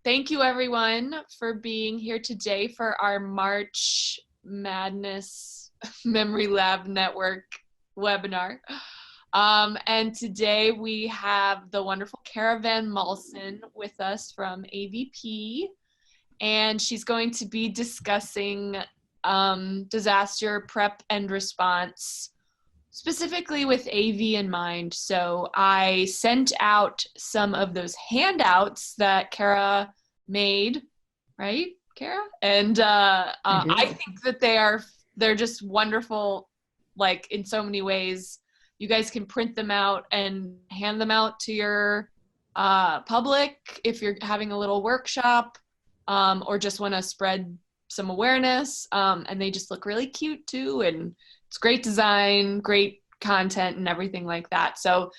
thank you everyone for being here today for our March Madness Memory Lab Network webinar. And today we have the wonderful Caravan Malssen with us from AVP, and she's going to be discussing disaster prep and response, specifically with AV in mind. So I sent out some of those handouts that Kara made, right, Kara? And I think that they're just wonderful, like in so many ways. You guys can print them out and hand them out to your public if you're having a little workshop or just want to spread some awareness. And they just look really cute too. And it's great design, great content and everything like that. So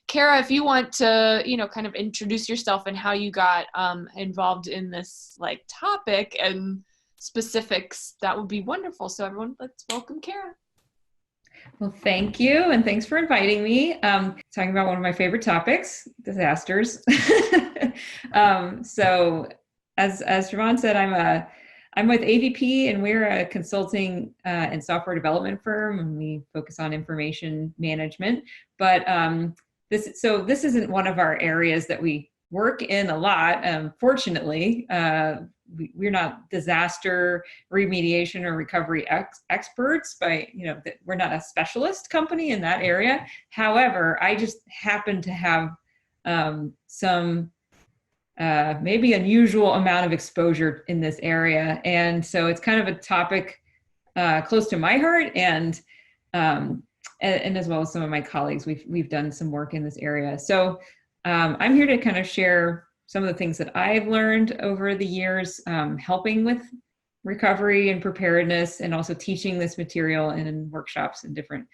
Kara, if you want to, kind of introduce yourself and how you got involved in this like topic and specifics, that would be wonderful. So everyone, let's welcome Kara. Well, thank you. And thanks for inviting me. Talking about one of my favorite topics, disasters. So as Siobhan said, I'm with AVP, and we're a consulting and software development firm, and we focus on information management. But this isn't one of our areas that we work in a lot. Fortunately, we're not disaster remediation or recovery experts. We're not a specialist company in that area. However, I just happen to have some maybe unusual amount of exposure in this area. And so it's kind of a topic close to my heart, and as well as some of my colleagues, we've done some work in this area. So I'm here to kind of share some of the things that I've learned over the years, helping with recovery and preparedness, and also teaching this material in workshops in different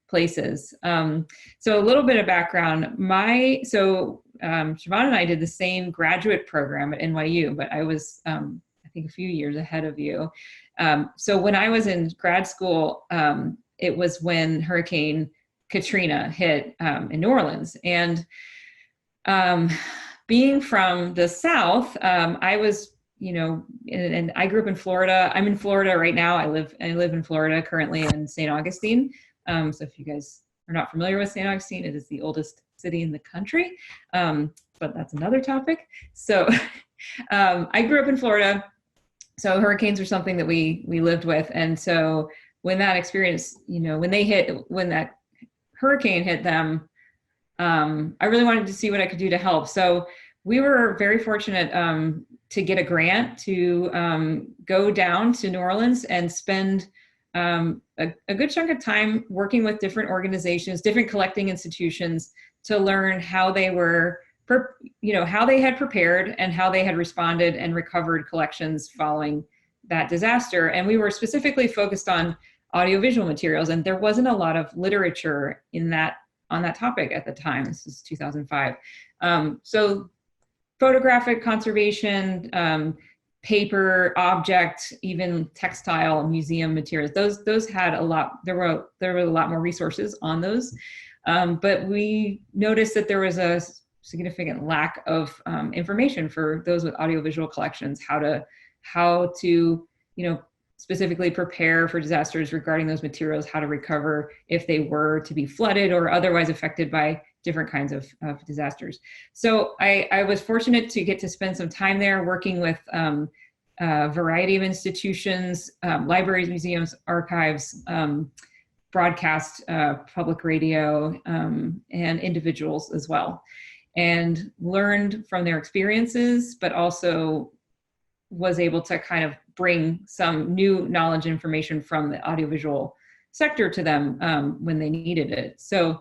places. So a little bit of background. Siobhan and I did the same graduate program at NYU, but I was, I think, a few years ahead of you. So when I was in grad school, it was when Hurricane Katrina hit in New Orleans. And being from the South, I was, and I grew up in Florida. I'm in Florida right now. I live in Florida currently in St. Augustine. So if you guys are not familiar with St. Augustine, it is the oldest city in the country, but that's another topic. So I grew up in Florida, so hurricanes are something that we lived with. And so when that experience, when that hurricane hit them, I really wanted to see what I could do to help. So we were very fortunate to get a grant to go down to New Orleans and spend a good chunk of time working with different organizations, different collecting institutions, to learn how they were, how they had prepared and how they had responded and recovered collections following that disaster. And we were specifically focused on audiovisual materials, and there wasn't a lot of literature on that topic at the time. This is 2005. So photographic conservation, paper, object, even textile, museum materials, those had a lot, there were a lot more resources on those. But we noticed that there was a significant lack of information for those with audiovisual collections, how to specifically prepare for disasters regarding those materials, how to recover if they were to be flooded or otherwise affected by different kinds of disasters. So I was fortunate to get to spend some time there working with a variety of institutions, libraries, museums, archives, broadcast, public radio, and individuals as well, and learned from their experiences, but also was able to kind of bring some new knowledge and information from the audiovisual sector to them when they needed it. So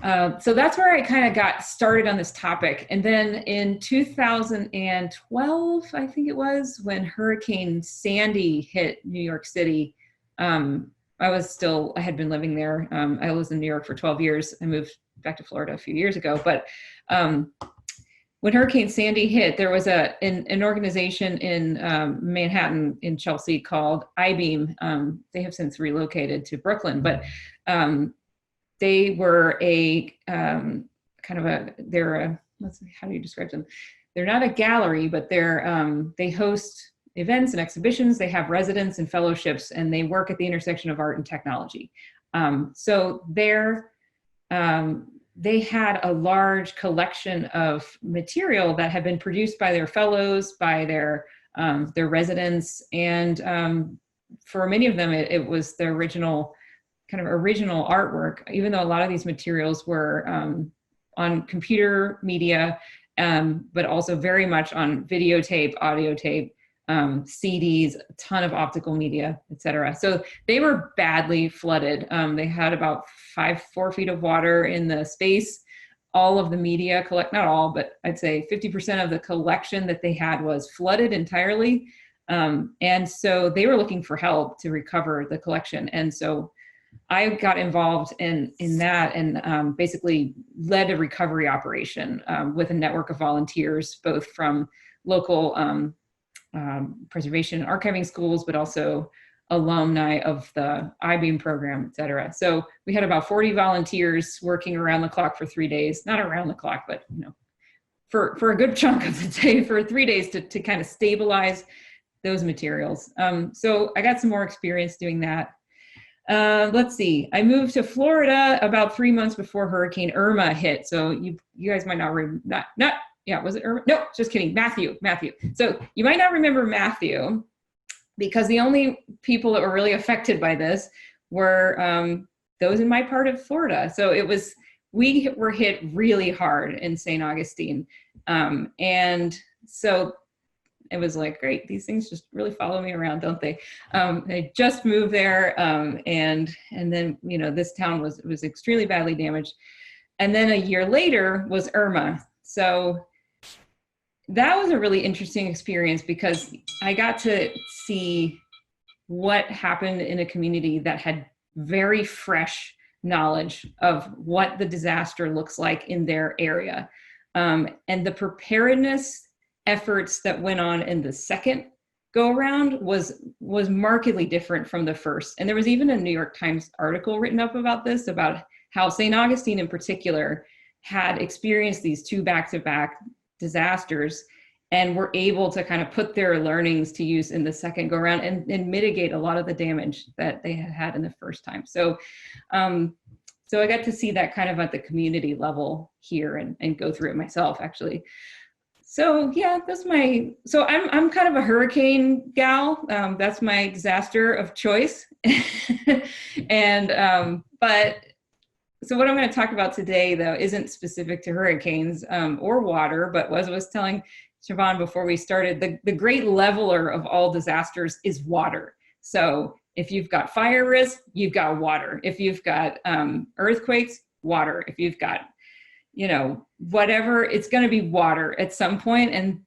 that's where I kind of got started on this topic. And then in 2012, I think it was, when Hurricane Sandy hit New York City, I had been living there. I was in New York for 12 years. I moved back to Florida a few years ago. But when Hurricane Sandy hit, there was an organization in Manhattan, in Chelsea, called I-Beam. They have since relocated to Brooklyn, but they were how do you describe them? not a gallery, but they host events and exhibitions. They have residents and fellowships, and they work at the intersection of art and technology. So they had a large collection of material that had been produced by their fellows, by their residents, and for many of them, it was the original artwork, even though a lot of these materials were on computer media, but also very much on videotape, audio tape, CDs, a ton of optical media, etc. So they were badly flooded. They had about 4 feet of water in the space. All of the media not all, but I'd say 50% of the collection that they had was flooded entirely. And so they were looking for help to recover the collection. And so I got involved in that and basically led a recovery operation with a network of volunteers, both from local preservation and archiving schools, but also alumni of the I-Beam program, et cetera. So we had about 40 volunteers working around the clock for 3 days, not around the clock, but for a good chunk of the day, for 3 days to kind of stabilize those materials. So I got some more experience doing that. Let's see. I moved to Florida about 3 months before Hurricane Irma hit. So you guys might not remember. Yeah, was it Irma? No, just kidding. Matthew. So you might not remember Matthew, because the only people that were really affected by this were those in my part of Florida. So we were hit really hard in St. Augustine, and so it was like, great, these things just really follow me around, don't they? I just moved there, and then this town was extremely badly damaged. And then a year later was Irma. So that was a really interesting experience, because I got to see what happened in a community that had very fresh knowledge of what the disaster looks like in their area. And the preparedness efforts that went on in the second go around was markedly different from the first. And there was even a New York Times article written up about this, about how St. Augustine in particular had experienced these 2 back-to-back disasters and were able to kind of put their learnings to use in the second go around and mitigate a lot of the damage that they had in the first time. So so I got to see that kind of at the community level here and go through it myself, actually. So yeah, I'm kind of a hurricane gal. That's my disaster of choice. And but so what I'm going to talk about today, though, isn't specific to hurricanes or water, but as I was telling Siobhan before we started, the great leveler of all disasters is water. So if you've got fire risk, you've got water. If you've got earthquakes, water. If you've got whatever, it's going to be water at some point, and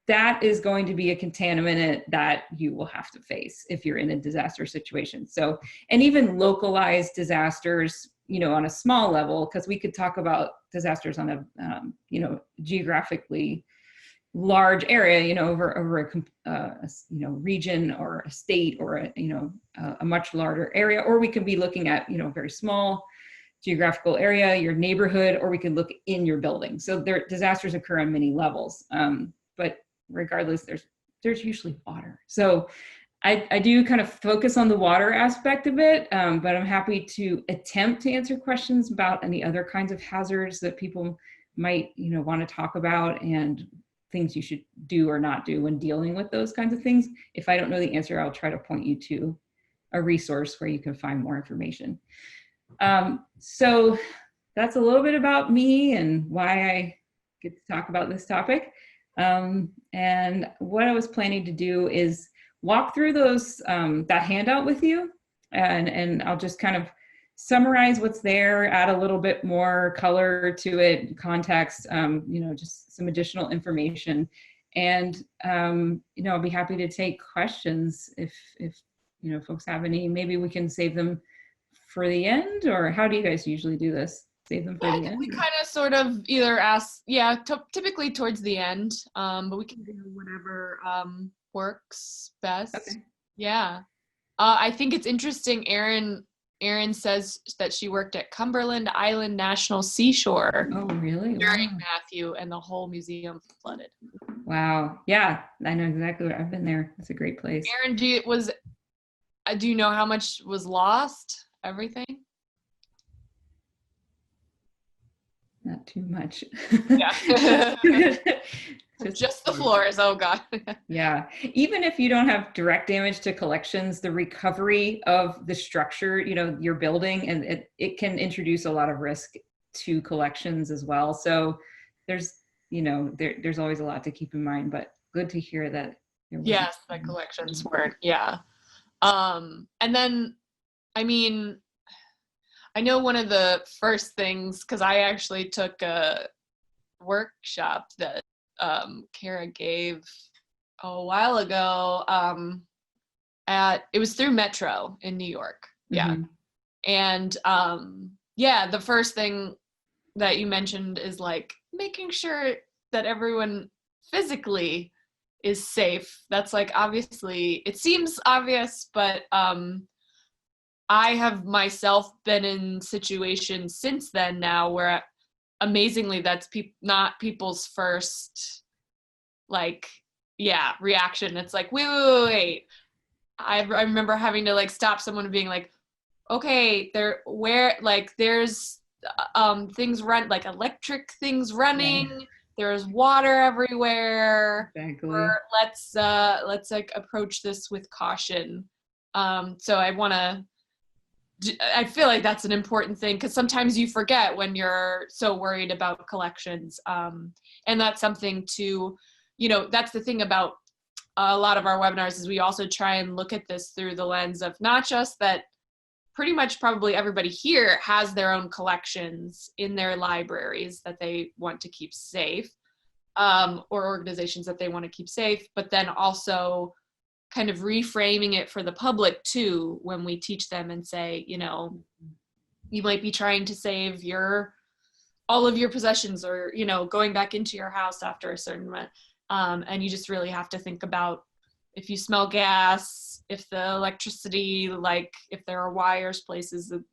that is going to be a contaminant that you will have to face if you're in a disaster situation. So, and even localized disasters, on a small level, because we could talk about disasters on a, geographically large area, over a region or a state or a much larger area, or we could be looking at, a very small geographical area, your neighborhood, or we could look in your building. So disasters occur on many levels, but regardless, there's usually water. So I do kind of focus on the water aspect of it, but I'm happy to attempt to answer questions about any other kinds of hazards that people might, want to talk about, and things you should do or not do when dealing with those kinds of things. If I don't know the answer, I'll try to point you to a resource where you can find more information. So that's a little bit about me and why I get to talk about this topic. And what I was planning to do is walk through that handout with you, and I'll just kind of summarize what's there, add a little bit more color to it, context, just some additional information. And, I'll be happy to take questions if folks have any. Maybe we can save them for the end, or how do you guys usually do this? Save them for the end? We kind of sort of either ask, typically towards the end, but we can do whatever works best. Okay. Yeah. I think it's interesting, Erin, Erin says that she worked at Cumberland Island National Seashore. Oh, really? During Wow. Matthew, and the whole museum flooded. Wow. Yeah, I know exactly where I've been there. It's a great place. Erin, do you know how much was lost? Everything? Not too much. Yeah. Just the floors. Oh God. Yeah. Even if you don't have direct damage to collections, the recovery of the structure, your building, and it can introduce a lot of risk to collections as well. So there's, there's always a lot to keep in mind, but good to hear that. Yes, the collections weren't. Yeah. And then, I mean, I know one of the first things, because I actually took a workshop that Kara gave a while ago it was through Metro in New York. Yeah. And the first thing that you mentioned is like making sure that everyone physically is safe. That's like, obviously it seems obvious, but I have myself been in situations since then now where amazingly that's not people's first reaction. It's like, wait. I remember having to like stop someone and being like, okay, there's things run, like electric things running. Yeah. There's water everywhere. Exactly. Let's like approach this with caution. So I feel like that's an important thing, because sometimes you forget when you're so worried about collections. And that's something to, that's the thing about a lot of our webinars, is we also try and look at this through the lens of not just that pretty much probably everybody here has their own collections in their libraries that they want to keep safe, or organizations that they want to keep safe, but then also kind of reframing it for the public too, when we teach them and say, you might be trying to save all of your possessions, or, going back into your house after a certain amount. And you just really have to think about if you smell gas, if the electricity, like if there are wires places that,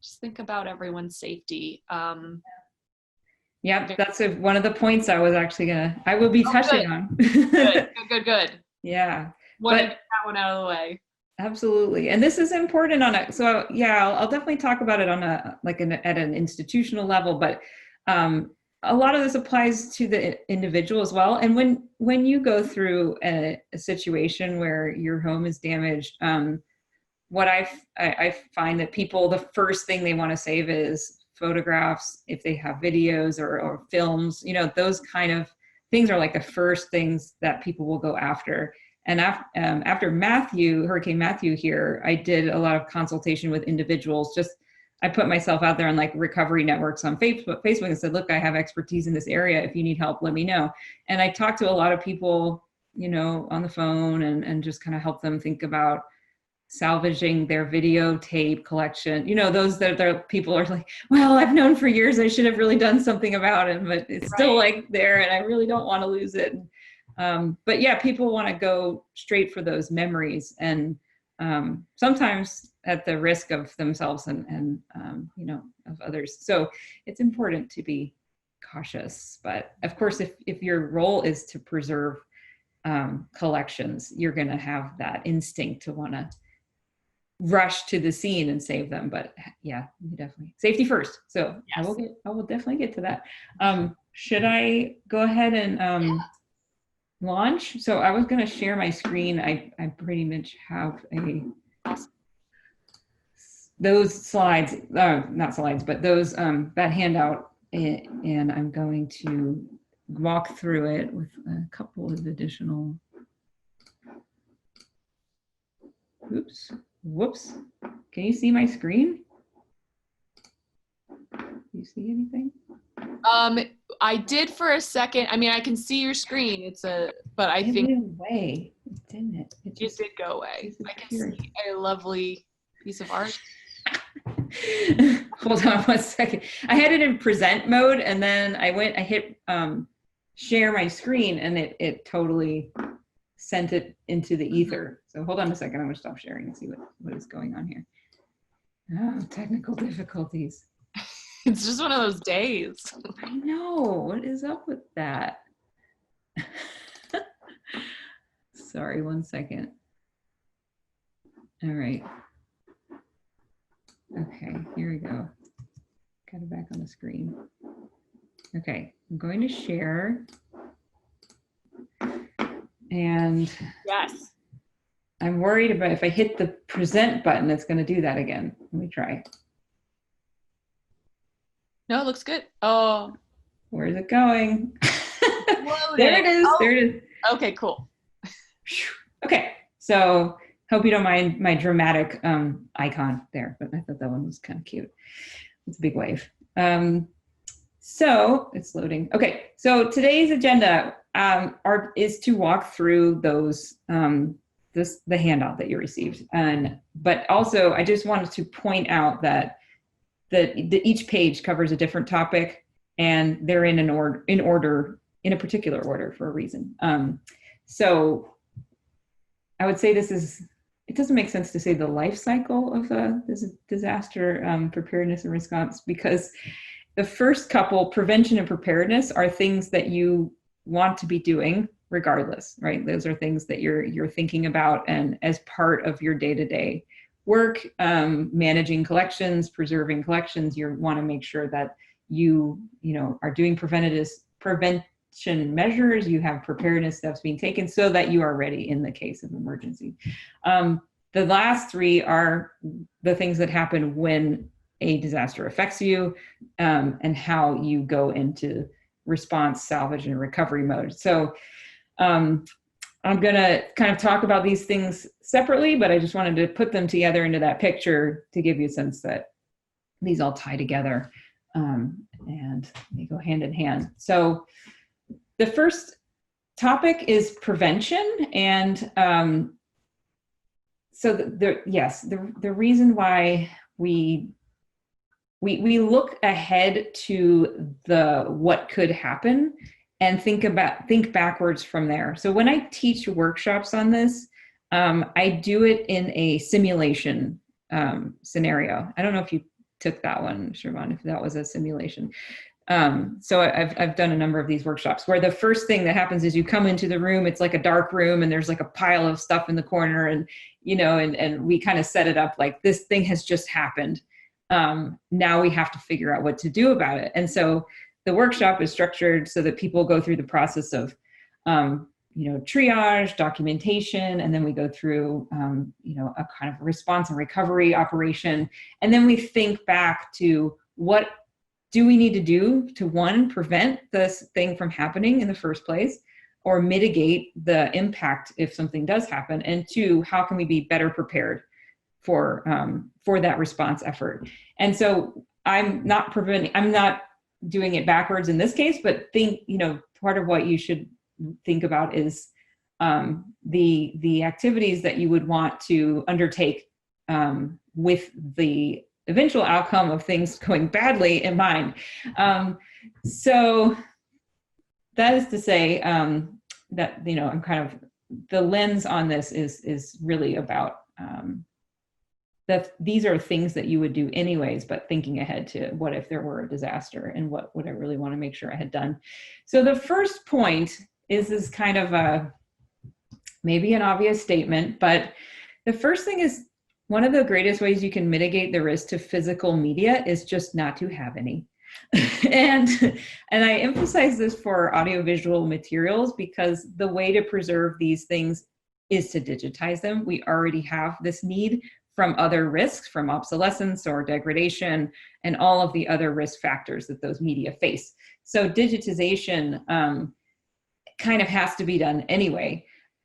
just think about everyone's safety. Yeah, that's one of the points I was actually I will be touching on. Good. Yeah. Wanted to get that one out of the way. Absolutely. And this is important so yeah, I'll definitely talk about it on at an institutional level, but a lot of this applies to the individual as well. And when you go through a situation where your home is damaged, what I find that people, the first thing they want to save is photographs, if they have videos or films, those kind of things are like the first things that people will go after. And after Hurricane Matthew here, I did a lot of consultation with individuals. I put myself out there on like recovery networks on Facebook and said, look, I have expertise in this area. If you need help, let me know. And I talked to a lot of people, on the phone and just kind of help them think about salvaging their videotape collection. Those that people are like, well, I've known for years, I should have really done something about it, but it's still like there and I really don't want to lose it. But yeah, people want to go straight for those memories, and sometimes at the risk of themselves and of others. So it's important to be cautious. But of course, if your role is to preserve collections, you're going to have that instinct to want to rush to the scene and save them. But yeah, definitely safety first. So yes. I will definitely get to that. Should I go ahead and launch? So I was going to share my screen. I pretty much have those slides, not slides, but those that handout, and I'm going to walk through it with a couple of additional. Whoops. Can you see my screen? Do you see anything? I did for a second. I mean, I can see your screen. But I think it went away. Didn't it? It did go away. I can see a lovely piece of art. Hold on 1 second. I had it in present mode, and then I hit share my screen, and it totally sent it into the ether. So hold on a second. I'm going to stop sharing and see what is going on here. Oh, technical difficulties. It's just one of those days. I know. What is up with that? Sorry, 1 second. All right. Okay, here we go. Got it back on the screen. Okay, I'm going to share. And Yes. I'm worried about if I hit the present button, it's going to do that again. Let me try. No, it looks good. Oh. Where is it going? There it is. Oh. There it is. Okay, cool. Okay, so hope you don't mind my dramatic icon there, but I thought that one was kind of cute. It's a big wave. So it's loading. Okay, so today's agenda is to walk through those the handout that you received, but also I just wanted to point out that each page covers a different topic, and they're in in a particular order for a reason. So I would say it doesn't make sense to say the life cycle of this disaster preparedness and response, because the first couple, prevention and preparedness, are things that you want to be doing regardless, right? Those are things that you're thinking about and as part of your day-to-day work, managing collections, preserving collections. You want to make sure that you are doing prevention measures, you have preparedness steps being taken so that you are ready in the case of emergency. The last three are the things that happen when a disaster affects you, and how you go into response, salvage, and recovery mode. So I'm going to kind of talk about these things separately, but I just wanted to put them together into that picture to give you a sense that these all tie together, and they go hand in hand. So the first topic is prevention, and so the reason why we look ahead to what could happen and think backwards from there. So when I teach workshops on this, I do it in a simulation scenario. I don't know if you took that one, Siobhan, if that was a simulation. So I've done a number of these workshops where the first thing that happens is you come into the room, it's like a dark room, and there's like a pile of stuff in the corner, and and we kind of set it up like this thing has just happened. Now we have to figure out what to do about it. And so the workshop is structured so that people go through the process of, triage, documentation, and then we go through, a kind of response and recovery operation. And then we think back to what do we need to do to, one, prevent this thing from happening in the first place, or mitigate the impact if something does happen, and two, how can we be better prepared for that response effort. And so I'm not doing it backwards in this case, but part of what you should think about is the activities that you would want to undertake with the eventual outcome of things going badly in mind. So that is to say that, I'm kind of, the lens on this is really about that these are things that you would do anyways, but thinking ahead to what if there were a disaster and what would I really want to make sure I had done. So the first point is kind of maybe an obvious statement, but the first thing is, one of the greatest ways you can mitigate the risk to physical media is just not to have any. and I emphasize this for audiovisual materials because the way to preserve these things is to digitize them. We already have this need from other risks, from obsolescence or degradation, and all of the other risk factors that those media face. So digitization kind of has to be done anyway.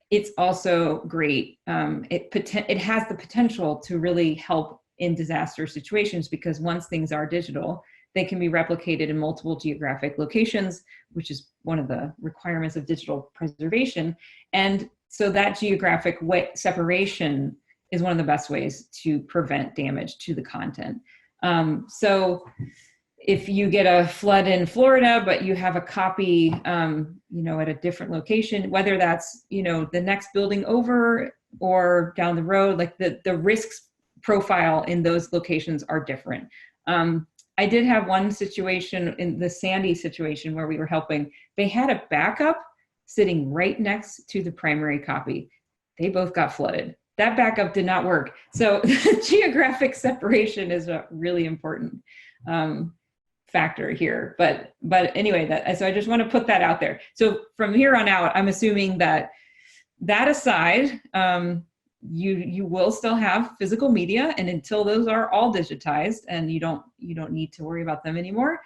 It's also great. It has the potential to really help in disaster situations, because once things are digital, they can be replicated in multiple geographic locations, which is one of the requirements of digital preservation. And so that geographic separation is one of the best ways to prevent damage to the content. So if you get a flood in Florida, but you have a copy, at a different location, whether that's, the next building over or down the road, like the risks profile in those locations are different. I did have one situation in the Sandy situation where we were helping. They had a backup sitting right next to the primary copy. They both got flooded. That backup did not work. So geographic separation is a really important factor here. But anyway, so I just want to put that out there. So from here on out, I'm assuming that aside, you will still have physical media, and until those are all digitized and you don't need to worry about them anymore,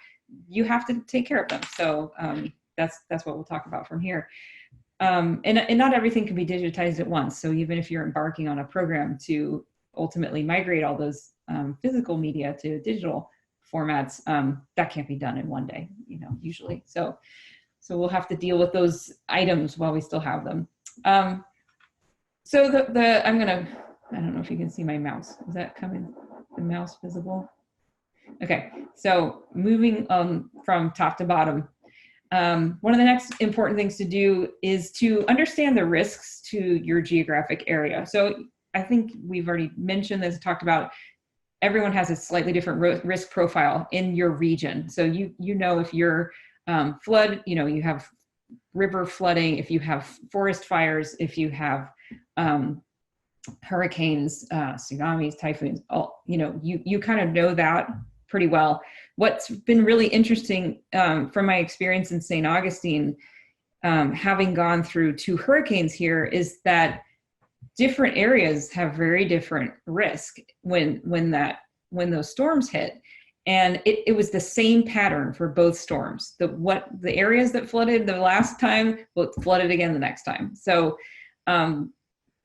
you have to take care of them. So that's what we'll talk about from here. And not everything can be digitized at once. So even if you're embarking on a program to ultimately migrate all those physical media to digital formats, that can't be done in one day, usually. So we'll have to deal with those items while we still have them. So I don't know if you can see my mouse. Is that coming? The mouse visible? Okay, so moving from top to bottom. One of the next important things to do is to understand the risks to your geographic area. So I think we've already mentioned this, talked about everyone has a slightly different risk profile in your region. So you know if you're flood, you have river flooding, if you have forest fires, if you have hurricanes, tsunamis, typhoons, you kind of know that pretty well. What's been really interesting from my experience in St. Augustine, having gone through 2 hurricanes here, is that different areas have very different risk when those storms hit. And it was the same pattern for both storms. The areas that flooded the last time, flooded again the next time. So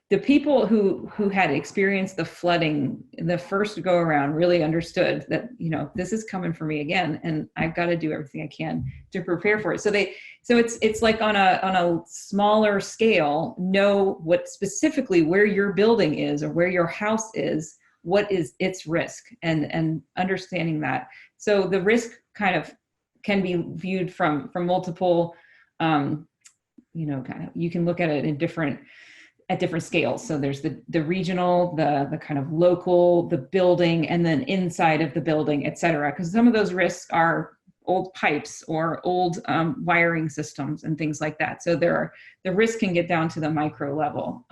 the people who had experienced the flooding the first go around really understood that, this is coming for me again, and I've got to do everything I can to prepare for it. So it's like on a smaller scale, know what specifically where your building is or where your house is, what is its risk, and understanding that. So the risk kind of can be viewed from multiple, you can look at it at different scales. So there's the regional, the kind of local, the building, and then inside of the building, et cetera. Because some of those risks are old pipes or old wiring systems and things like that. So the risk can get down to the micro level.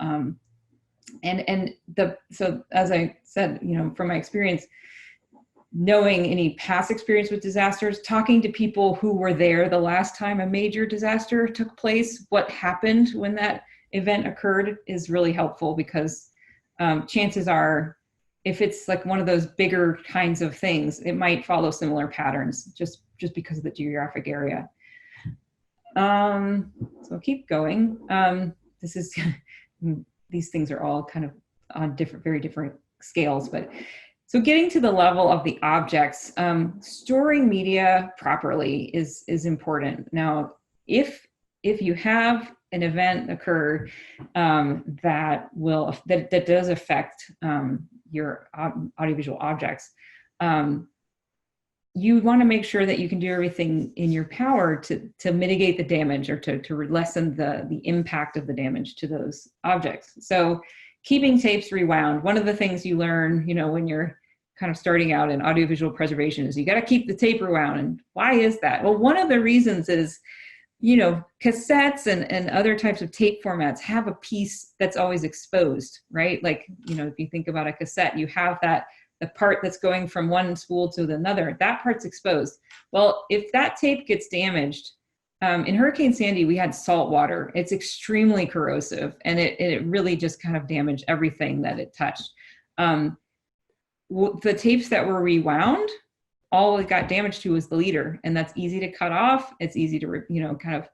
So as I said, from my experience, knowing any past experience with disasters, talking to people who were there the last time a major disaster took place, what happened when that event occurred is really helpful, because chances are, if it's like one of those bigger kinds of things, it might follow similar patterns just because of the geographic area. So keep going. These things are all kind of on very different scales, but so getting to the level of the objects, storing media properly is important. Now, if you have an event occur that does affect your audiovisual objects, you want to make sure that you can do everything in your power to mitigate the damage, or to lessen the impact of the damage to those objects. So keeping tapes rewound, one of the things you learn, when you're kind of starting out in audiovisual preservation, is you got to keep the tape rewound. And why is that? Well, one of the reasons is, cassettes and other types of tape formats have a piece that's always exposed, right? Like, if you think about a cassette, you have the part that's going from one spool to another, that part's exposed. Well, if that tape gets damaged, in Hurricane Sandy, we had salt water. It's extremely corrosive, and it really just kind of damaged everything that it touched. The tapes that were rewound, all it got damaged to was the leader, and that's easy to cut off. It's easy to, kind of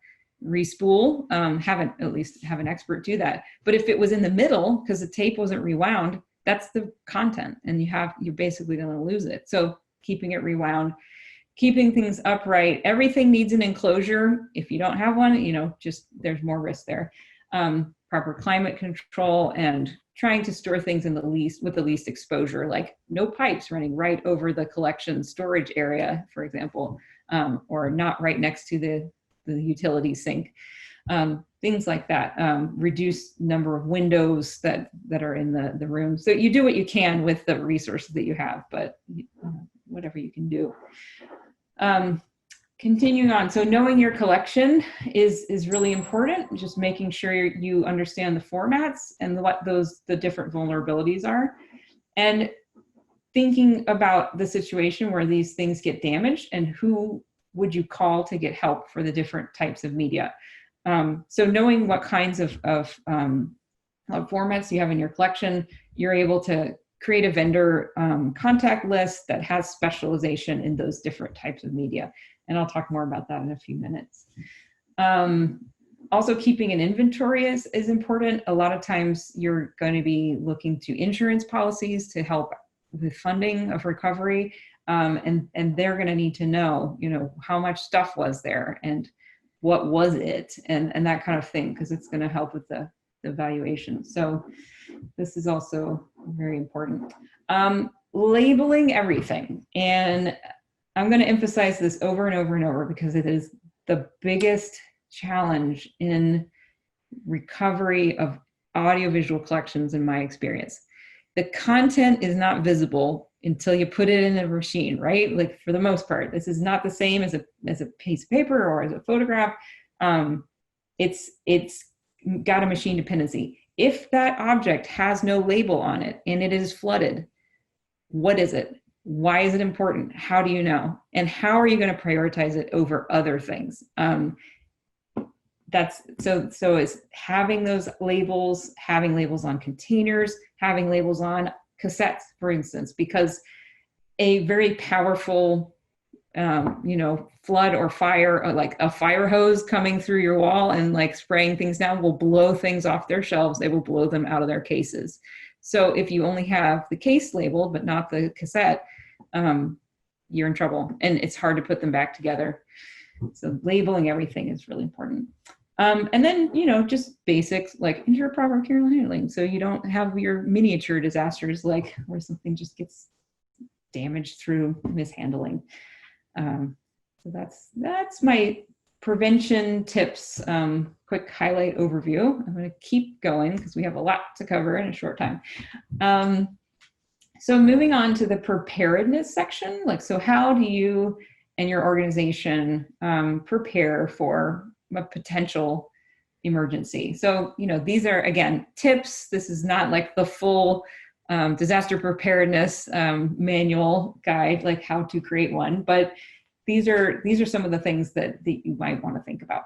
respool, at least have an expert do that. But if it was in the middle, because the tape wasn't rewound, that's the content, and you're basically going to lose it. So keeping it rewound, keeping things upright, everything needs an enclosure. If you don't have one, there's more risk there. Proper climate control, and trying to store things with the least exposure, like no pipes running right over the collection storage area, for example, or not right next to the utility sink. things like that. Reduce number of windows that are in the room. So you do what you can with the resources that you have, but whatever you can do. Continuing on, so knowing your collection is really important. Just making sure you understand the formats and what the different vulnerabilities are, and thinking about the situation where these things get damaged and who would you call to get help for the different types of media. So knowing what kinds of formats you have in your collection, you're able to create a vendor contact list that has specialization in those different types of media. And I'll talk more about that in a few minutes. Also, keeping an inventory is important. A lot of times you're going to be looking to insurance policies to help with funding of recovery. And they're going to need to know, how much stuff was there and what was it, and that kind of thing, because it's going to help with the valuation. So this is also very important. Labeling everything. And I'm going to emphasize this over and over and over because it is the biggest challenge in recovery of audiovisual collections in my experience. The content is not visible until you put it in a machine, right? Like, for the most part, this is not the same as a piece of paper or as a photograph. It's got a machine dependency. If that object has no label on it and it is flooded, what is it? Why is it important? How do you know? And how are you going to prioritize it over other things? That's so it's having those labels, having labels on containers, having labels on cassettes, for instance, because a very powerful, flood or fire, or like a fire hose coming through your wall and like spraying things down, will blow things off their shelves. They will blow them out of their cases. So if you only have the case labeled, but not the cassette, you're in trouble, and it's hard to put them back together. So labeling everything is really important. And then, just basics like ensure proper care and handling. So you don't have your miniature disasters, like where something just gets damaged through mishandling. So that's my prevention tips, quick highlight overview. I'm going to keep going because we have a lot to cover in a short time. So moving on to the preparedness section, so how do you and your organization prepare for a potential emergency? So, these are, again, tips. This is not like the full disaster preparedness manual guide, like how to create one, but these are some of the things that you might want to think about.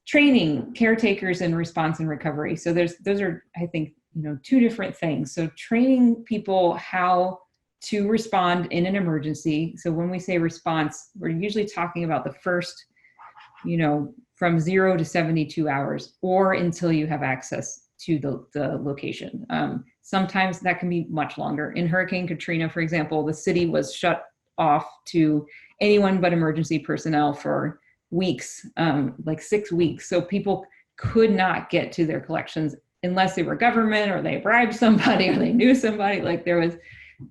Training caretakers in response and recovery. So those are, I think, two different things. So training people how to respond in an emergency. So when we say response, we're usually talking about the first, from 0 to 72 hours, or until you have access to the location. Sometimes that can be much longer. In Hurricane Katrina, for example, the city was shut off to anyone but emergency personnel for weeks, like 6 weeks. So people could not get to their collections unless they were government or they bribed somebody or they knew somebody. Like, there was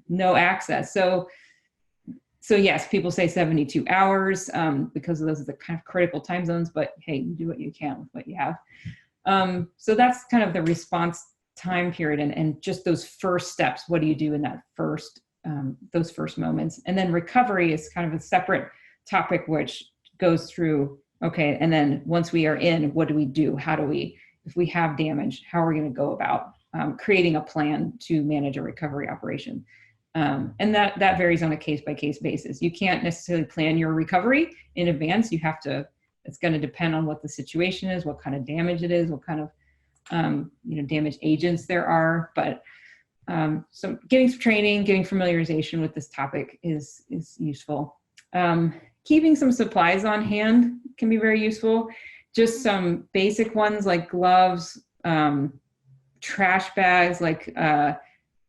no access. So yes, people say 72 hours because those are the kind of critical time zones, but hey, you do what you can with what you have. So that's kind of the response time period, and just those first steps. What do you do in that those first moments? And then recovery is kind of a separate topic, which goes through, okay, and then once we are in, what do we do? How do we, if we have damage, how are we going to go about creating a plan to manage a recovery operation? And that varies on a case-by-case basis. You can't necessarily plan your recovery in advance. You have to, it's going to depend on what the situation is, what kind of damage it is, what kind of damage agents there are. But so getting some training, getting familiarization with this topic is useful. Keeping some supplies on hand can be very useful. Just some basic ones like gloves, trash bags, like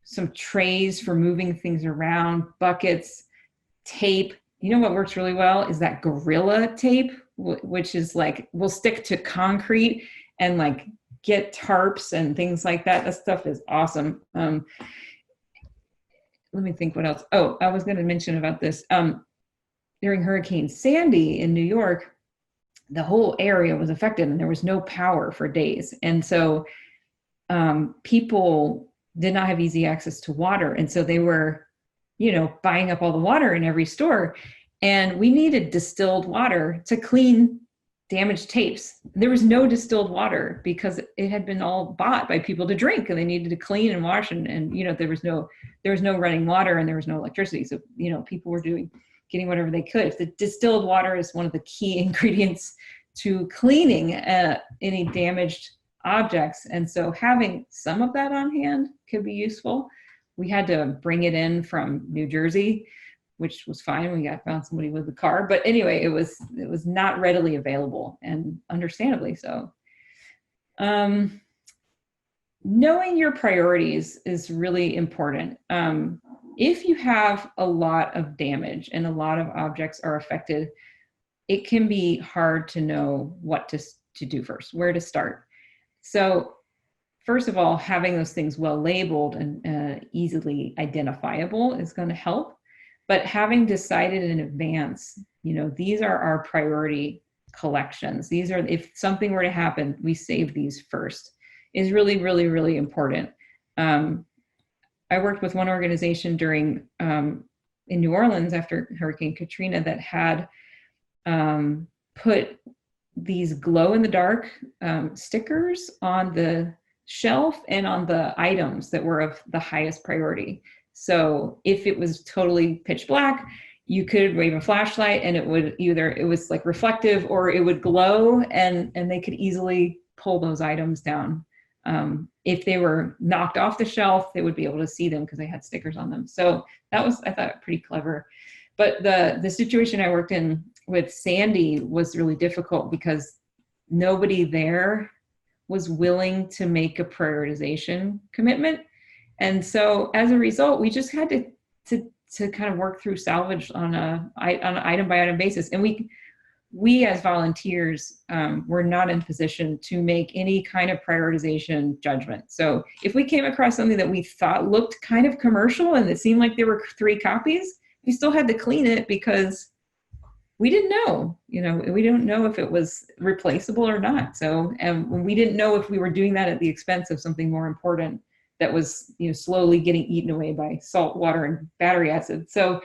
some trays for moving things around, buckets, tape. What works really well is that Gorilla tape, which is like, will stick to concrete and like get tarps and things like that. That stuff is awesome. Let me think what else. Oh, I was going to mention about this. During Hurricane Sandy in New York, the whole area was affected and there was no power for days. And so people did not have easy access to water. And so they were, buying up all the water in every store. And we needed distilled water to clean damaged tapes. There was no distilled water because it had been all bought by people to drink, and they needed to clean and wash, and there was no running water and there was no electricity. So, people were getting whatever they could. The distilled water is one of the key ingredients to cleaning any damaged objects. And so having some of that on hand could be useful. We had to bring it in from New Jersey, which was fine. We found somebody with the car, but anyway, it was not readily available, and understandably so. Knowing your priorities is really important. If you have a lot of damage and a lot of objects are affected, it can be hard to know what to do first, where to start. So first of all, having those things well labeled and easily identifiable is going to help. But having decided in advance, these are our priority collections. These are, if something were to happen, we save these first, is really, really, really important. I worked with one organization in New Orleans after Hurricane Katrina that had put these glow-in-the-dark stickers on the shelf and on the items that were of the highest priority. So if it was totally pitch black, you could wave a flashlight and it was like reflective or it would glow, and they could easily pull those items down. If they were knocked off the shelf, they would be able to see them because they had stickers on them. So that was, I thought, pretty clever. But the situation I worked in with Sandy was really difficult because nobody there was willing to make a prioritization commitment. And so as a result, we just had to kind of work through Salvage on an item by item basis. And we as volunteers were not in position to make any kind of prioritization judgment. So if we came across something that we thought looked kind of commercial and it seemed like there were 3 copies, we still had to clean it because we didn't know, we don't know if it was replaceable or not. So, and we didn't know if we were doing that at the expense of something more important that was, slowly getting eaten away by salt, water, and battery acid. So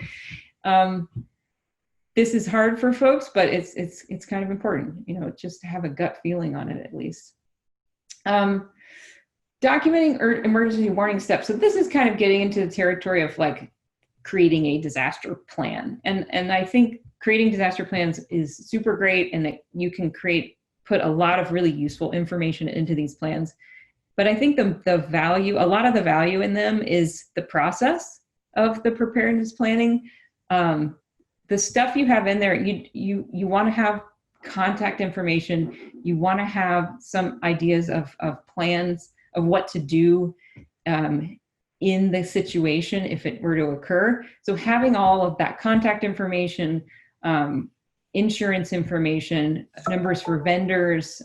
this is hard for folks, but it's kind of important, just to have a gut feeling on it at least. Documenting emergency warning steps. So this is kind of getting into the territory of like creating a disaster plan. And I think creating disaster plans is super great, and that you can put a lot of really useful information into these plans. But I think a lot of the value in them is the process of the preparedness planning. The stuff you have in there, you want to have contact information. You want to have some ideas of plans of what to do in the situation if it were to occur. So having all of that contact information, insurance information, numbers for vendors,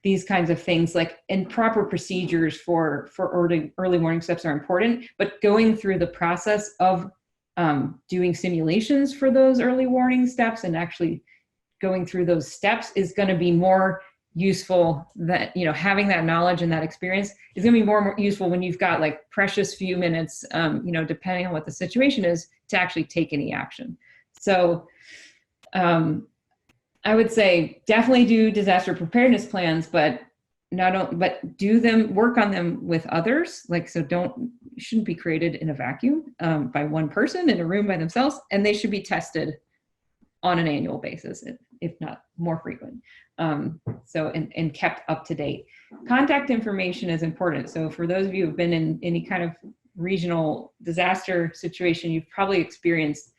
these kinds of things, and proper procedures for early warning steps are important. But going through the process of doing simulations for those early warning steps and actually going through those steps is going to be more useful. That having that knowledge and that experience is going to be more useful when you've got precious few minutes, depending on what the situation is, to actually take any action. So I would say definitely do disaster preparedness plans, but work on them with others. Shouldn't be created in a vacuum by one person in a room by themselves, and they should be tested on an annual basis, if not more frequent. And kept up to date. Contact information is important. So for those of you who've been in any kind of regional disaster situation, you've probably experienced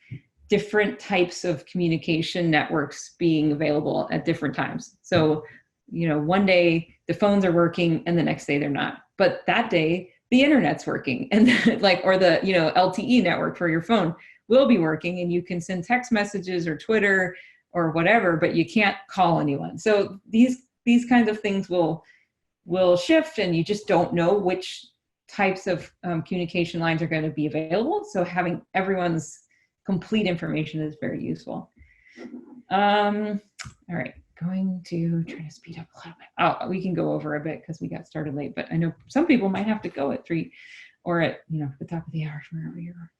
different types of communication networks being available at different times. So, one day the phones are working and the next day they're not. But that day the internet's working, and or the LTE network for your phone will be working, and you can send text messages or Twitter or whatever, but you can't call anyone. So these kinds of things will shift, and you just don't know which types of communication lines are going to be available. So having everyone's complete information is very useful. All right, going to try to speed up a little bit. Oh, we can go over a bit because we got started late, but I know some people might have to go at 3 or at, the top of the hour, wherever you are.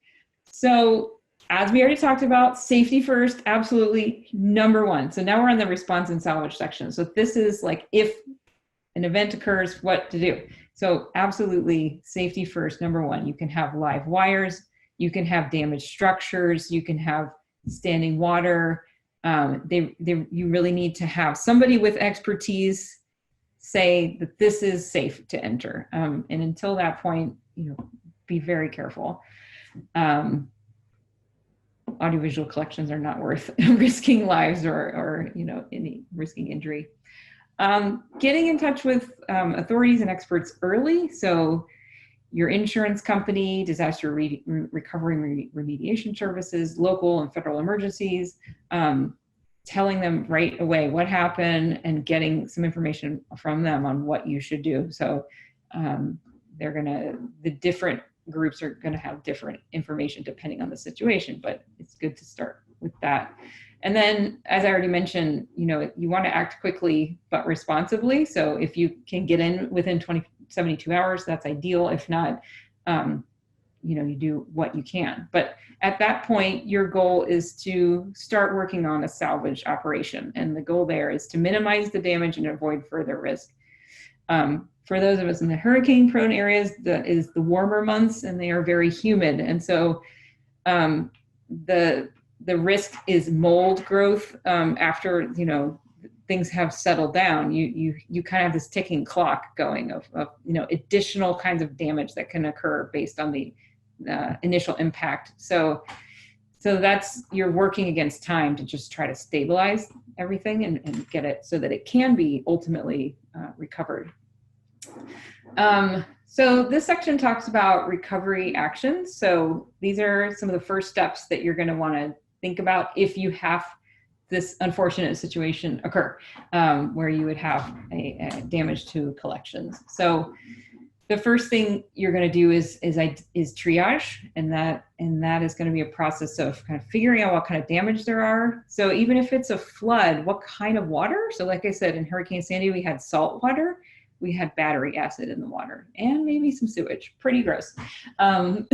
So as we already talked about, safety first, absolutely #1. So now we're on the response and salvage section. So this is like if an event occurs, what to do. So absolutely safety first, #1. You can have live wires, you can have damaged structures, you can have standing water. You really need to have somebody with expertise say that this is safe to enter. And until that point, be very careful. Audiovisual collections are not worth risking lives or any risking injury. Getting in touch with authorities and experts early. So your insurance company, disaster recovery remediation services, local and federal emergencies, telling them right away what happened and getting some information from them on what you should do. So the different groups are going to have different information depending on the situation, but it's good to start with that. And then, as I already mentioned, you want to act quickly but responsibly. So if you can get in within 72 hours, that's ideal. If not, you do what you can. But at that point, your goal is to start working on a salvage operation. And the goal there is to minimize the damage and avoid further risk. For those of us in the hurricane-prone areas, is the warmer months, and they are very humid. And so the risk is mold growth after things have settled down. You kind of have this ticking clock going of additional kinds of damage that can occur based on the initial impact. So you're working against time to just try to stabilize everything and get it so that it can be ultimately recovered. So this section talks about recovery actions. So these are some of the first steps that you're going to want to think about if you have this unfortunate situation occur, where you would have a damage to collections. So the first thing you're going to do is triage, and that is going to be a process of kind of figuring out what kind of damage there are. So even if it's a flood, what kind of water? So like I said, in Hurricane Sandy, we had salt water. We had battery acid in the water and maybe some sewage. Pretty gross. That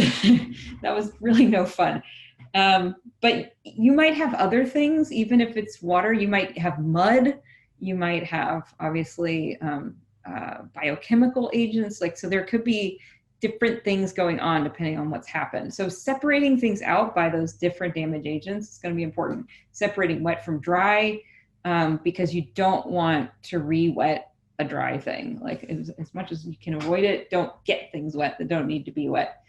was really no fun. But you might have other things, even if it's water. You might have mud. You might have, obviously, biochemical agents. So there could be different things going on depending on what's happened. So separating things out by those different damage agents is going to be important. Separating wet from dry, because you don't want to re-wet a dry thing. As much as you can avoid it, don't get things wet that don't need to be wet.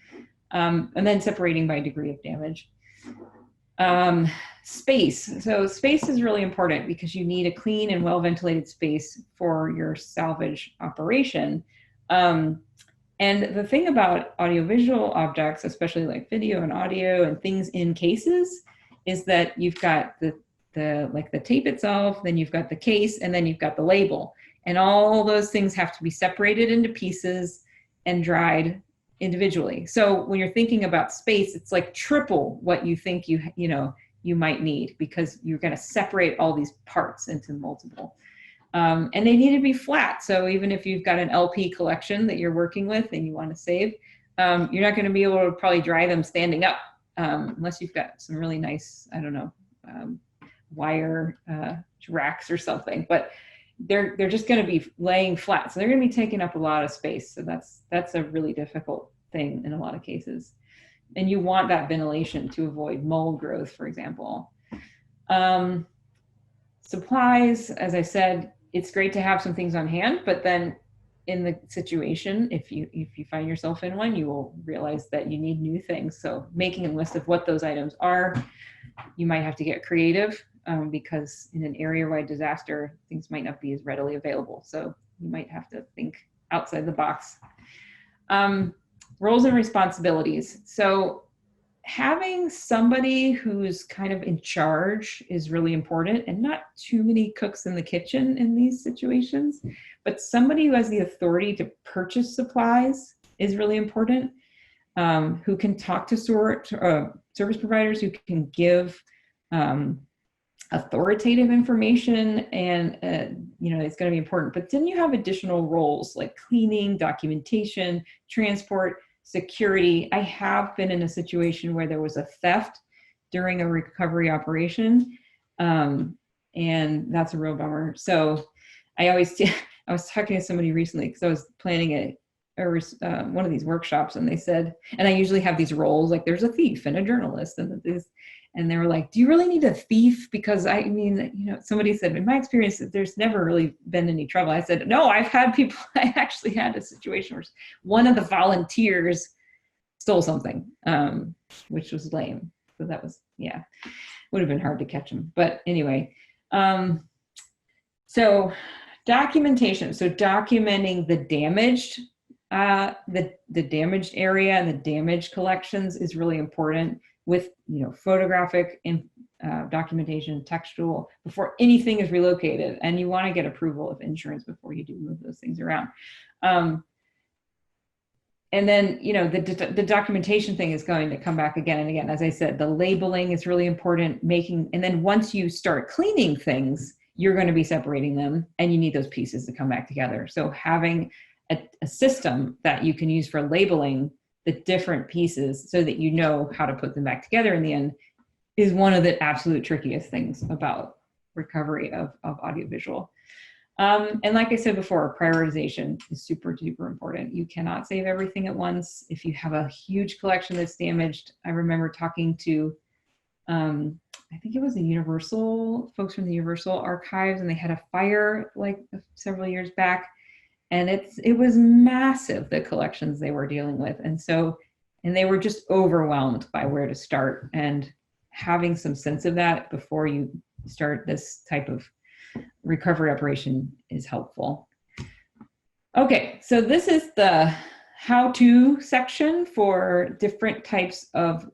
And then separating by degree of damage. Space. So space is really important because you need a clean and well-ventilated space for your salvage operation. And the thing about audiovisual objects, especially like video and audio and things in cases, is that you've got the tape itself, then you've got the case, and then you've got the label. And all those things have to be separated into pieces and dried individually. So when you're thinking about space, it's like triple what you think you might need, because you're going to separate all these parts into multiple. And they need to be flat. So even if you've got an LP collection that you're working with and you want to save, you're not going to be able to probably dry them standing up, unless you've got some really nice, wire racks or something. But they're just going to be laying flat. So they're going to be taking up a lot of space. So that's a really difficult thing in a lot of cases. And you want that ventilation to avoid mold growth, for example. Supplies, as I said, it's great to have some things on hand, but then in the situation, if you find yourself in one, you will realize that you need new things. So making a list of what those items are. You might have to get creative, because in an area-wide disaster, things might not be as readily available. So you might have to think outside the box. Roles and responsibilities. So having somebody who's kind of in charge is really important, and not too many cooks in the kitchen in these situations, but somebody who has the authority to purchase supplies is really important, who can talk to service providers, who can give authoritative information, and it's going to be important. But then you have additional roles like cleaning, documentation, transport, security. I have been in a situation where there was a theft during a recovery operation, and that's a real bummer. So I was talking to somebody recently because I was planning one of these workshops, and they said, and I usually have these roles, like there's a thief and a journalist, and they were like, do you really need a thief? Because I mean, somebody said, in my experience, there's never really been any trouble. I said, no, I actually had a situation where one of the volunteers stole something, which was lame. So that was, would have been hard to catch him. But anyway, so documentation. So documenting the damaged, the damaged area and the damaged collections is really important, with photographic and documentation, textual, before anything is relocated. And you want to get approval of insurance before you do move those things around. And then the documentation thing is going to come back again and again. As I said, the labeling is really important. And then once you start cleaning things, you're going to be separating them, and you need those pieces to come back together. So having a system that you can use for labeling the different pieces so that you know how to put them back together in the end is one of the absolute trickiest things about recovery of audiovisual. And like I said before, prioritization is super duper important. You cannot save everything at once. If you have a huge collection that's damaged, I remember talking to, I think it was the Universal, folks from the Universal Archives, and they had a fire like several years back. And it was massive, the collections they were dealing with. And they were just overwhelmed by where to start, and having some sense of that before you start this type of recovery operation is helpful. Okay, so this is the how-to section for different types of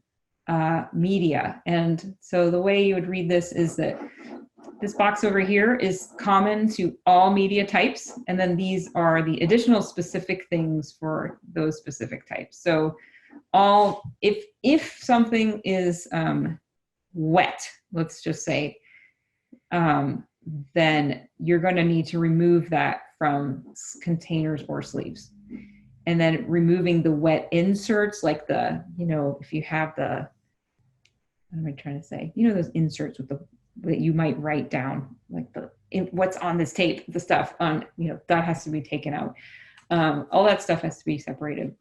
media. And so the way you would read this is that this box over here is common to all media types, and then these are the additional specific things for those specific types. So if something is wet, let's just say, then you're going to need to remove that from containers or sleeves. And then removing the wet inserts, like if you have what am I trying to say? Those inserts with that you might write down, like what's on this tape, the stuff on, that has to be taken out. All that stuff has to be separated.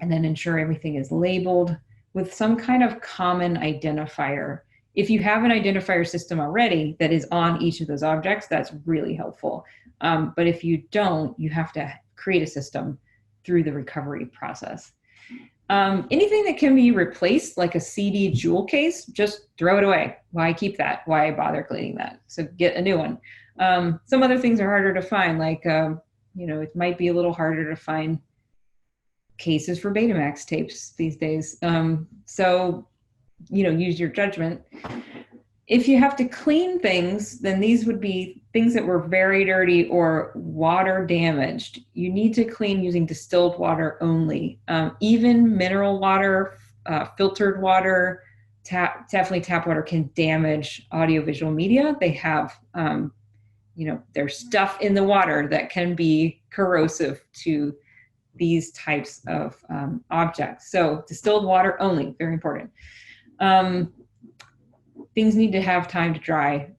And then ensure everything is labeled with some kind of common identifier. If you have an identifier system already that is on each of those objects, that's really helpful. But if you don't, you have to create a system through the recovery process. Anything that can be replaced, like a CD jewel case, just throw it away. Why keep that? Why bother cleaning that? So get a new one. Some other things are harder to find, like, it might be a little harder to find cases for Betamax tapes these days. So, use your judgment. If you have to clean things, then these would be things that were very dirty or water damaged. You need to clean using distilled water only. Even mineral water, filtered water, definitely tap water can damage audiovisual media. They have, there's stuff in the water that can be corrosive to these types of objects. So distilled water only, very important. Things need to have time to dry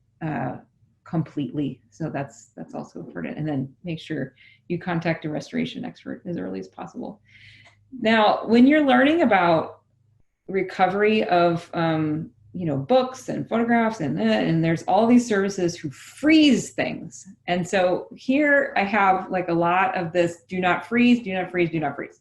completely. So that's also important. And then make sure you contact a restoration expert as early as possible. Now, when you're learning about recovery of books and photographs, and there's all these services who freeze things. And so here I have like a lot of this: do not freeze, do not freeze, do not freeze.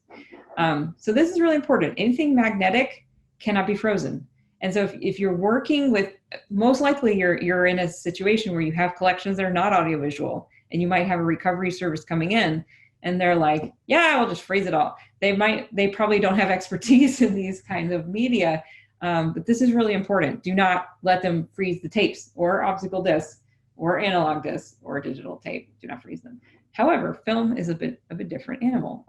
So this is really important. Anything magnetic cannot be frozen. And so if you're working with, most likely you're in a situation where you have collections that are not audiovisual, and you might have a recovery service coming in, and they're like, yeah, we'll just freeze it all. They probably don't have expertise in these kinds of media, but this is really important. Do not let them freeze the tapes or optical discs or analog discs or digital tape. Do not freeze them. However, film is a bit of a different animal.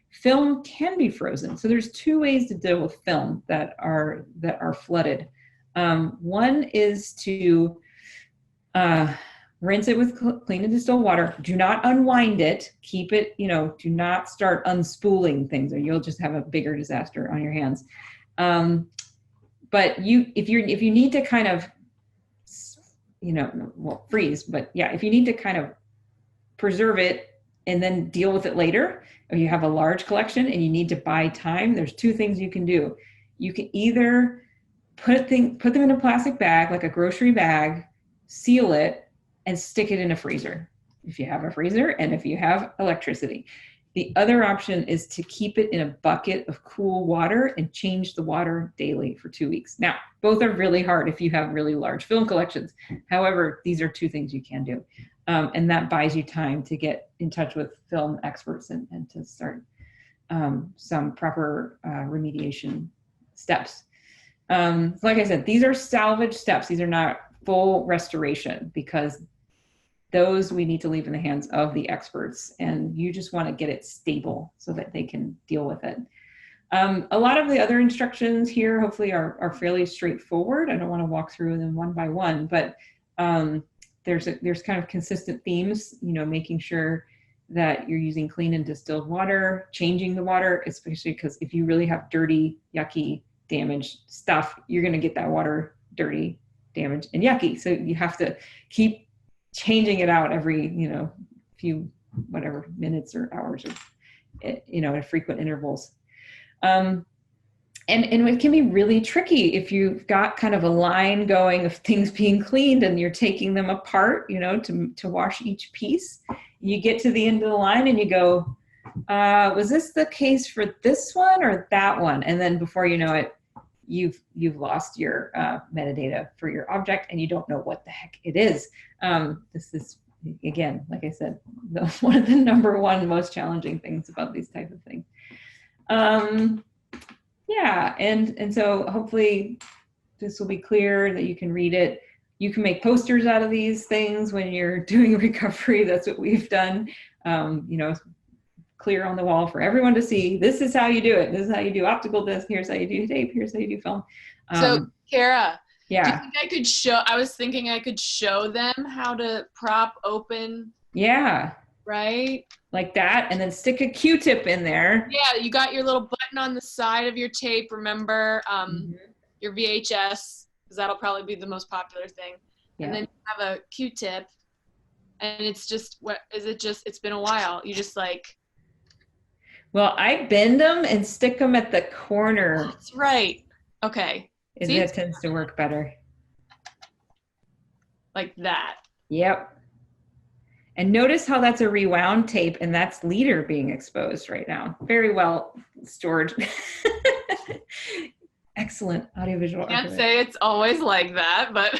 Film can be frozen. So there's two ways to deal with film that are flooded. One is to rinse it with clean and distilled water. Do not unwind it. Keep it, do not start unspooling things or you'll just have a bigger disaster on your hands. But if you need to kind of, freeze, but yeah, if you need to kind of preserve it and then deal with it later, or you have a large collection and you need to buy time, there's two things you can do. You can either put them in a plastic bag, like a grocery bag, seal it, and stick it in a freezer, if you have a freezer and if you have electricity. The other option is to keep it in a bucket of cool water and change the water daily for 2 weeks. Now, both are really hard if you have really large film collections. However, these are two things you can do. And that buys you time to get in touch with film experts and to start some proper remediation steps. Like I said, these are salvage steps. These are not full restoration because those we need to leave in the hands of the experts, and you just want to get it stable so that they can deal with it. A lot of the other instructions here hopefully are fairly straightforward. I don't want to walk through them one by one, but there's kind of consistent themes, making sure that you're using clean and distilled water, changing the water, especially because if you really have dirty, yucky, damaged stuff, you're going to get that water dirty, damaged, and yucky. So you have to keep changing it out every, few, minutes or hours or, at frequent intervals. And it can be really tricky if you've got kind of a line going of things being cleaned and you're taking them apart, to wash each piece. You get to the end of the line and you go, was this the case for this one or that one? And then before you know it, you've lost your metadata for your object and you don't know what the heck it is. This is, again, like I said, one of the number one most challenging things about these type of things. Yeah, and so hopefully this will be clear that you can read it. You can make posters out of these things when you're doing recovery. That's what we've done. Clear on the wall for everyone to see. This is how you do it. This is how you do optical disc. Here's how you do tape. Here's how you do film. So Kara, yeah. Do you think I could show, I was thinking I could show them how to prop open. Yeah. Right? Like that, and then stick a Q-tip in there. Yeah, you got your little button on the side of your tape, remember, your VHS, because that'll probably be the most popular thing. Yeah. And then you have a Q-tip, and it's just, it's been a while. You just like. Well, I bend them and stick them at the corner. Oh, that's right. Okay. That tends to work better. Like that. Yep. And notice how that's a rewound tape and that's leader being exposed right now. Very well stored. Excellent audiovisual. I can't say it's always like that, but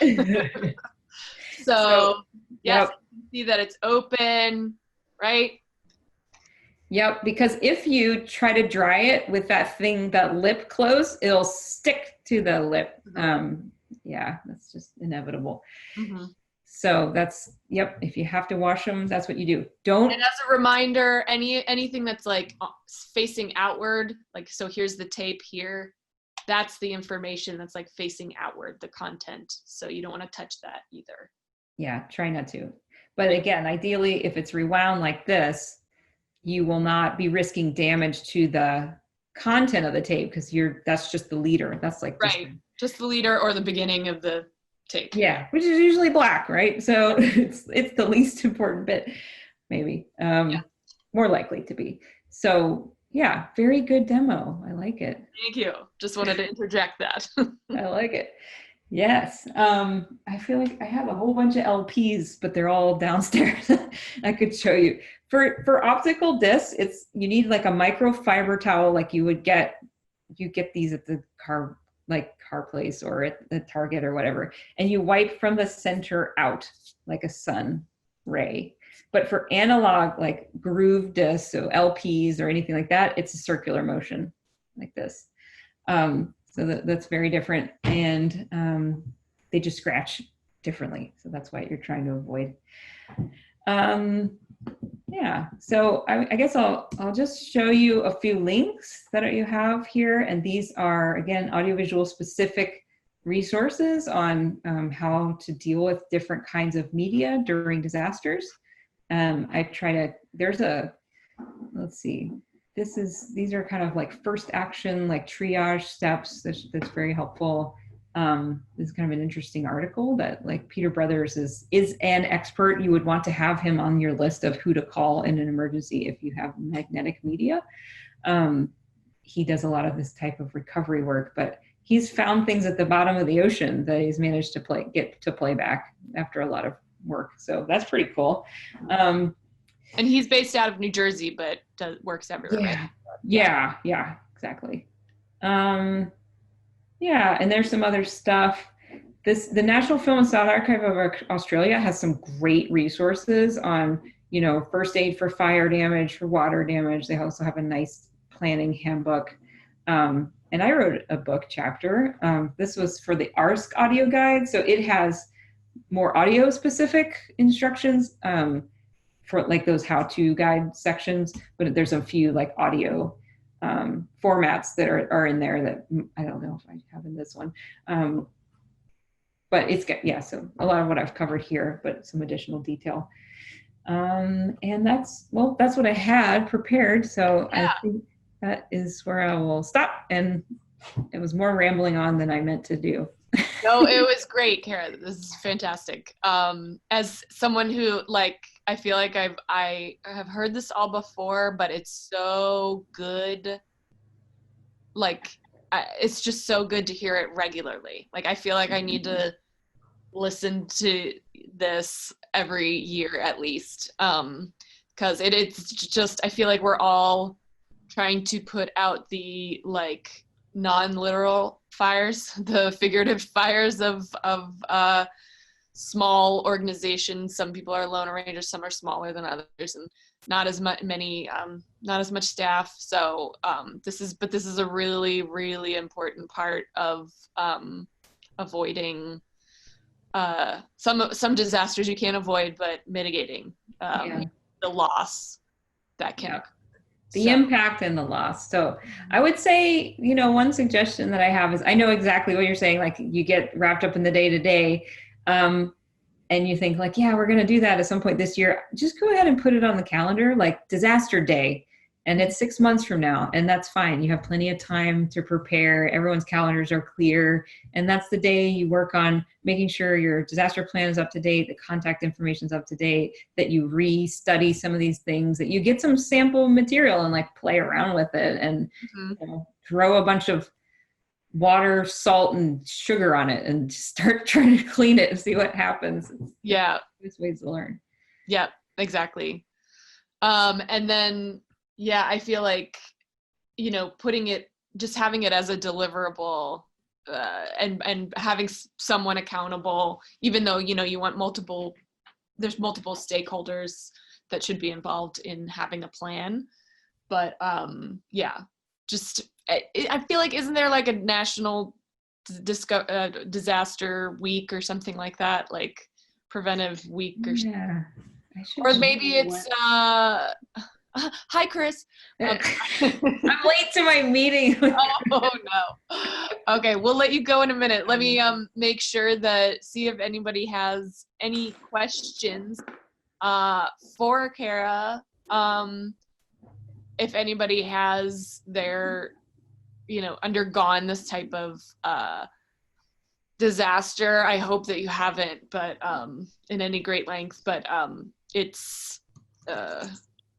so yes, yep. You can see that it's open, right? Yep, because if you try to dry it with that lip closed, it'll stick to the lip. Yeah, that's just inevitable. Mm-hmm. So yep, if you have to wash them, that's what you do. And as a reminder, anything that's like facing outward, like, so here's the tape here, that's the information that's like facing outward, the content. So you don't want to touch that either. Yeah, try not to. But again, ideally, if it's rewound like this, you will not be risking damage to the content of the tape because that's just the leader. That's like right, just the leader or the beginning of the tape. Yeah, which is usually black, right? So it's the least important bit, maybe. More likely to be. So yeah, very good demo. I like it. Thank you. Just wanted to interject that. I like it. Yes. I feel like I have a whole bunch of LPs, but they're all downstairs. I could show you. For optical discs, you need like a microfiber towel, like you get these at the car place or at the Target or whatever, and you wipe from the center out like a sun ray. But for analog, like groove discs, so LPs or anything like that, it's a circular motion like this. So that's very different, and they just scratch differently. So that's what you're trying to avoid. Yeah, so I guess I'll just show you a few links that you have here, and these are, again, audiovisual specific resources on how to deal with different kinds of media during disasters. I try to, let's see, these are kind of like first action, like triage steps that's very helpful. This is kind of an interesting article that like Peter Brothers is an expert. You would want to have him on your list of who to call in an emergency if you have magnetic media. He does a lot of this type of recovery work, but he's found things at the bottom of the ocean that he's managed to get to play back after a lot of work. So that's pretty cool. And he's based out of New Jersey, but works everywhere, right? Yeah, exactly. And there's some other stuff. The National Film and Sound Archive of Australia has some great resources on, first aid for fire damage, for water damage. They also have a nice planning handbook. And I wrote a book chapter. This was for the ARSC audio guide. So it has more audio specific instructions for like those how-to guide sections, but there's a few like audio formats that are in there that I don't know if I have in this one. But it's so a lot of what I've covered here, but some additional detail. And that's what I had prepared. So I think that is where I will stop. And it was more rambling on than I meant to do. No, it was great, Kara. This is fantastic. As someone who I feel like I have heard this all before, but it's so good. It's just so good to hear it regularly. I feel like I need to listen to this every year at least. Because it's just, I feel like we're all trying to put out the non-literal fires, the figurative fires of small organizations. Some people are lone rangers, some are smaller than others, and not as much staff. So this is a really, really important part of avoiding some disasters you can't avoid, but mitigating the loss that can occur. The impact and the loss. So I would say, one suggestion that I have is, I know exactly what you're saying. Like you get wrapped up in the day to day, and you think we're going to do that at some point this year. Just go ahead and put it on the calendar, like disaster day. And it's 6 months from now, and that's fine. You have plenty of time to prepare. Everyone's calendars are clear. And that's the day you work on making sure your disaster plan is up to date, the contact information is up to date, that you re-study some of these things, that you get some sample material and play around with it and throw a bunch of water, salt, and sugar on it and start trying to clean it and see what happens. There's ways to learn. Yeah, exactly. And then, I feel like, having it as a deliverable and having someone accountable, even though, you want there's multiple stakeholders that should be involved in having a plan. But I feel like, isn't there a national disaster week or something like that? Preventive week or something? Or maybe it's, hi, Chris. I'm late to my meeting. Oh no. Okay, we'll let you go in a minute. Let me make sure see if anybody has any questions for Kara. If anybody has undergone this type of disaster. I hope that you haven't, but in any great length. But it's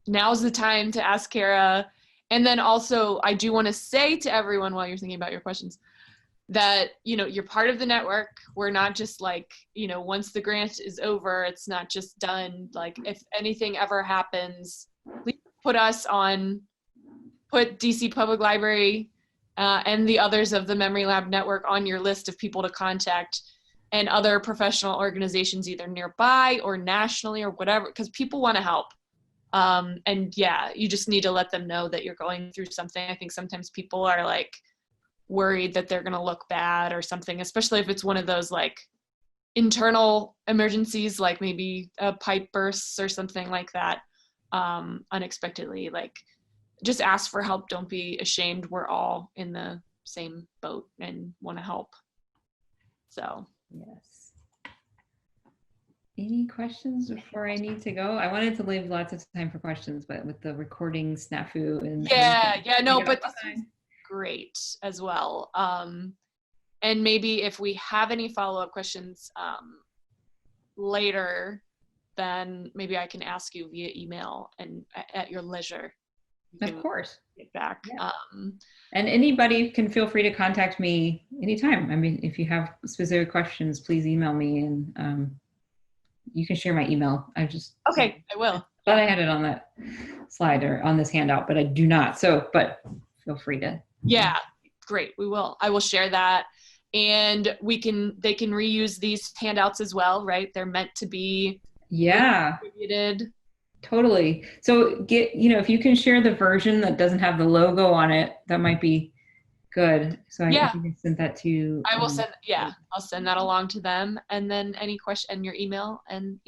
now's the time to ask Kara. And then also, I do want to say to everyone while you're thinking about your questions that, you're part of the network. We're not just once the grant is over, it's not just done. If anything ever happens, please put DC Public Library and the others of the MemLab network on your list of people to contact, and other professional organizations either nearby or nationally or whatever, because people want to help. And you just need to let them know that you're going through something. I think sometimes people are worried that they're going to look bad or something, especially if it's one of those internal emergencies, maybe a pipe bursts or something like that, unexpectedly. Just ask for help. Don't be ashamed. We're all in the same boat and want to help. So Yes. Any questions before I need to go? I wanted to leave lots of time for questions, but with the recording snafu and no, but this was great as well. And maybe if we have any follow-up questions later, then maybe I can ask you via email and at your leisure. Of course. Get back. Yeah. And anybody can feel free to contact me anytime. I mean, if you have specific questions, please email me, and you can share my email. Okay, I will. Thought I had it on that slide or on this handout, but I do not. So, but feel free to. Yeah, great. We will. I will share that, and they can reuse these handouts as well, right? They're meant to be distributed. Totally. So if you can share the version that doesn't have the logo on it, that might be good. So I can send that to you. I will send, I'll send that along to them, and then any question and your email, and